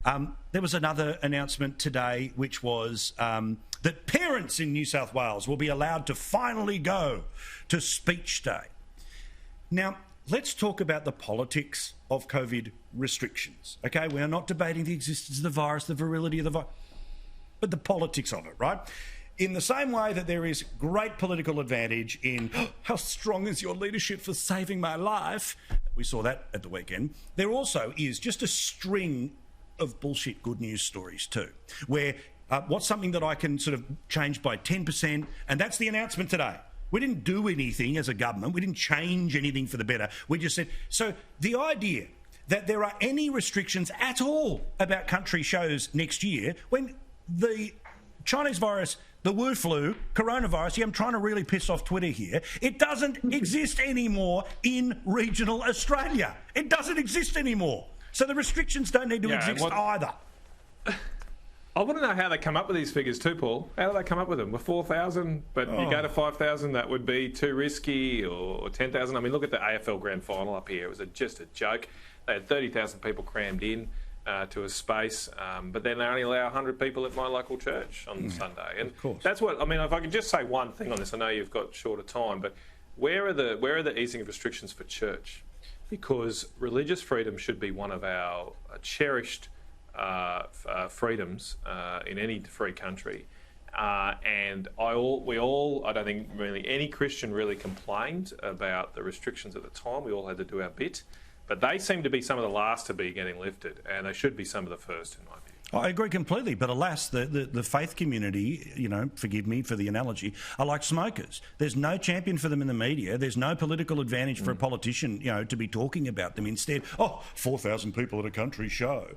There was another announcement today, which was that parents in New South Wales will be allowed to finally go to speech day. Now, let's talk about the politics of COVID restrictions, okay? We are not debating the existence of the virus, the virility of the virus, but the politics of it, right? In the same way that there is great political advantage in how strong is your leadership for saving my life, we saw that at the weekend, there also is just a string of bullshit good news stories too, where what's something that I can sort of change by 10%, and that's the announcement today. We didn't do anything as a government. We didn't change anything for the better. We just said, so the idea that there are any restrictions at all about country shows next year, when the Chinese virus, the Wu flu, coronavirus, I'm trying to really piss off Twitter here, it doesn't exist anymore in regional Australia. It doesn't exist anymore. So the restrictions don't need to exist either. I want to know how they come up with these figures too, Paul. How do they come up with them? With 4,000, but you go to 5,000, that would be too risky, or 10,000. I mean, look at the AFL Grand Final up here. It was just a joke. They had 30,000 people crammed in to a space, but then they only allow 100 people at my local church on Sunday. And that's what, I mean, if I could just say one thing on this, I know you've got shorter time, but where are the easing of restrictions for church? Because religious freedom should be one of our cherished freedoms in any free country, and I don't think really any Christian really complained about the restrictions at the time. We all had to do our bit, but they seem to be some of the last to be getting lifted, and they should be some of the first in my view. I agree completely, but alas, the faith community, forgive me for the analogy, are like smokers. There's no champion for them in the media. There's no political advantage for a politician, to be talking about them. Instead, 4,000 people at a country show.